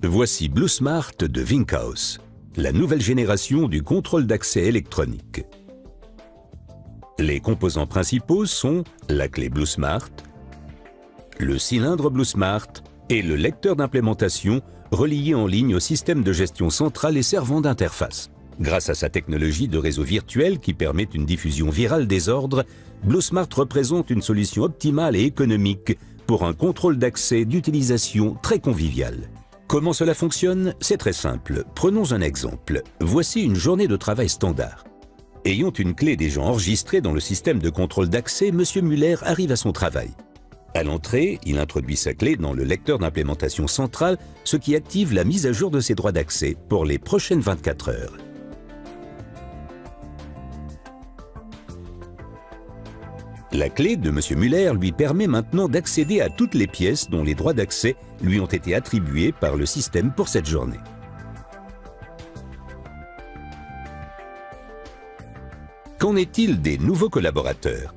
Voici BlueSmart de Winkhaus, la nouvelle génération du contrôle d'accès électronique. Les composants principaux sont la clé BlueSmart, le cylindre BlueSmart et le lecteur d'implémentation relié en ligne au système de gestion centrale et servant d'interface. Grâce à sa technologie de réseau virtuel qui permet une diffusion virale des ordres, BlueSmart représente une solution optimale et économique pour un contrôle d'accès d'utilisation très convivial. Comment cela fonctionne? C'est très simple. Prenons un exemple. Voici une journée de travail standard. Ayant une clé déjà enregistrée dans le système de contrôle d'accès, M. Muller arrive à son travail. À l'entrée, il introduit sa clé dans le lecteur d'implémentation centrale, ce qui active la mise à jour de ses droits d'accès pour les prochaines 24 heures. La clé de M. Muller lui permet maintenant d'accéder à toutes les pièces dont les droits d'accès lui ont été attribués par le système pour cette journée. Qu'en est-il des nouveaux collaborateurs?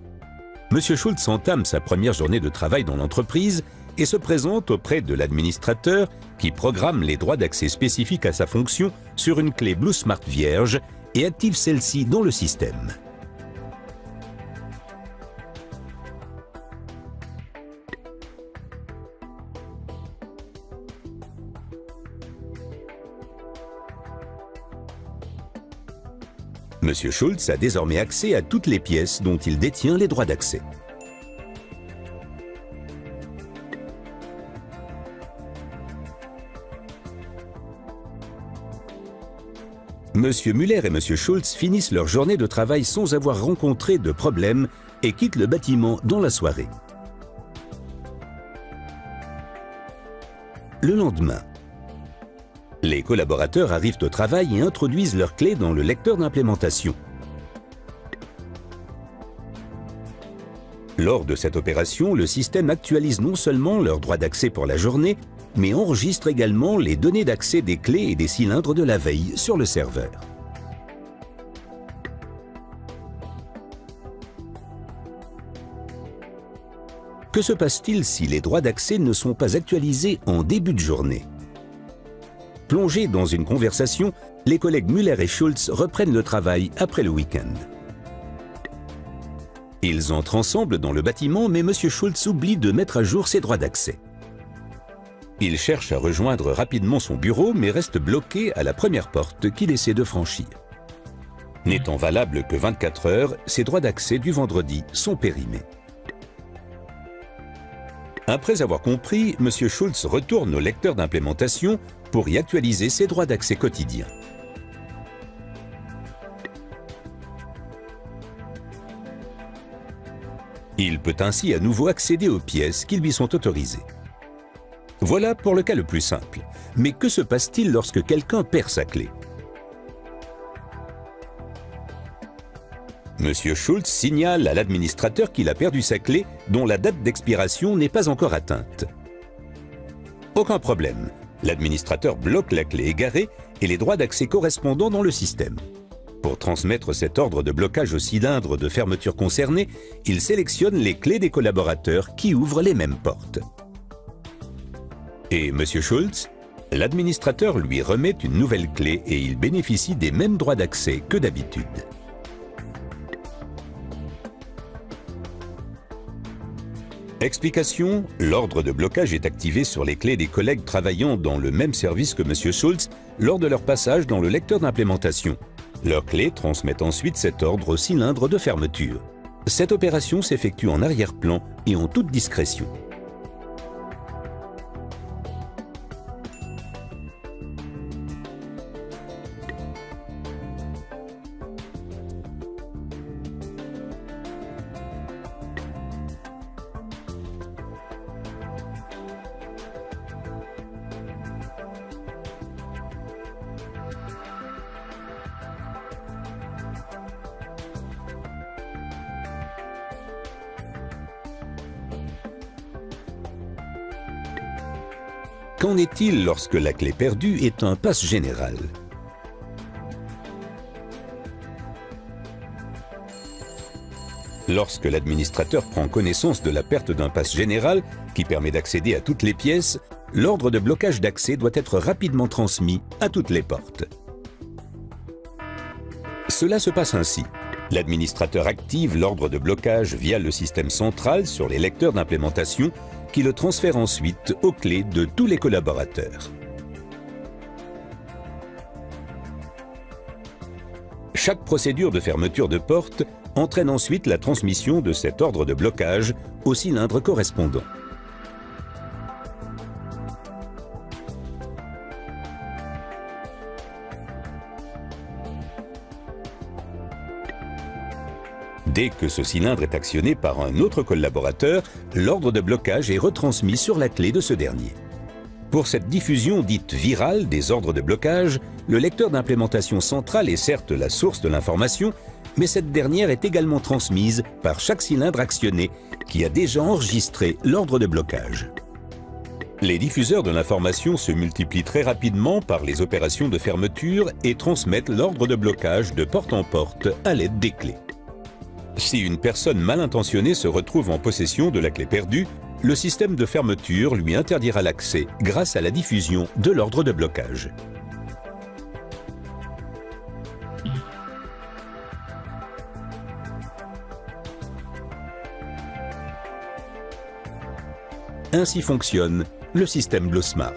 M. Schultz entame sa première journée de travail dans l'entreprise et se présente auprès de l'administrateur qui programme les droits d'accès spécifiques à sa fonction sur une clé BlueSmart vierge et active celle-ci dans le système. M. Schultz a désormais accès à toutes les pièces dont il détient les droits d'accès. M. Muller et M. Schultz finissent leur journée de travail sans avoir rencontré de problème et quittent le bâtiment dans la soirée. Le lendemain, les collaborateurs arrivent au travail et introduisent leurs clés dans le lecteur d'implémentation. Lors de cette opération, le système actualise non seulement leurs droits d'accès pour la journée, mais enregistre également les données d'accès des clés et des cylindres de la veille sur le serveur. Que se passe-t-il si les droits d'accès ne sont pas actualisés en début de journée? Plongés dans une conversation, les collègues Muller et Schultz reprennent le travail après le week-end. Ils entrent ensemble dans le bâtiment, mais M. Schultz oublie de mettre à jour ses droits d'accès. Il cherche à rejoindre rapidement son bureau, mais reste bloqué à la première porte qu'il essaie de franchir. N'étant valables que 24 heures, ses droits d'accès du vendredi sont périmés. Après avoir compris, M. Schultz retourne au lecteur d'implémentation pour y actualiser ses droits d'accès quotidiens. Il peut ainsi à nouveau accéder aux pièces qui lui sont autorisées. Voilà pour le cas le plus simple. Mais que se passe-t-il lorsque quelqu'un perd sa clé? M. Schultz signale à l'administrateur qu'il a perdu sa clé dont la date d'expiration n'est pas encore atteinte. Aucun problème. L'administrateur bloque la clé égarée et les droits d'accès correspondants dans le système. Pour transmettre cet ordre de blocage au cylindre de fermeture concerné, il sélectionne les clés des collaborateurs qui ouvrent les mêmes portes. Et M. Schultz, l'administrateur lui remet une nouvelle clé et il bénéficie des mêmes droits d'accès que d'habitude. Explication: l'ordre de blocage est activé sur les clés des collègues travaillant dans le même service que M. Schultz lors de leur passage dans le lecteur d'implémentation. Leurs clés transmettent ensuite cet ordre au cylindre de fermeture. Cette opération s'effectue en arrière-plan et en toute discrétion. Qu'en est-il lorsque la clé perdue est un pass général? Lorsque l'administrateur prend connaissance de la perte d'un pass général qui permet d'accéder à toutes les pièces, l'ordre de blocage d'accès doit être rapidement transmis à toutes les portes. Cela se passe ainsi. L'administrateur active l'ordre de blocage via le système central sur les lecteurs d'implémentation qui le transfère ensuite aux clés de tous les collaborateurs. Chaque procédure de fermeture de porte entraîne ensuite la transmission de cet ordre de blocage au cylindre correspondant. Dès que ce cylindre est actionné par un autre collaborateur, l'ordre de blocage est retransmis sur la clé de ce dernier. Pour cette diffusion dite virale des ordres de blocage, le lecteur d'implémentation central est certes la source de l'information, mais cette dernière est également transmise par chaque cylindre actionné qui a déjà enregistré l'ordre de blocage. Les diffuseurs de l'information se multiplient très rapidement par les opérations de fermeture et transmettent l'ordre de blocage de porte en porte à l'aide des clés. Si une personne mal intentionnée se retrouve en possession de la clé perdue, le système de fermeture lui interdira l'accès grâce à la diffusion de l'ordre de blocage. Ainsi fonctionne le système BlueSmart.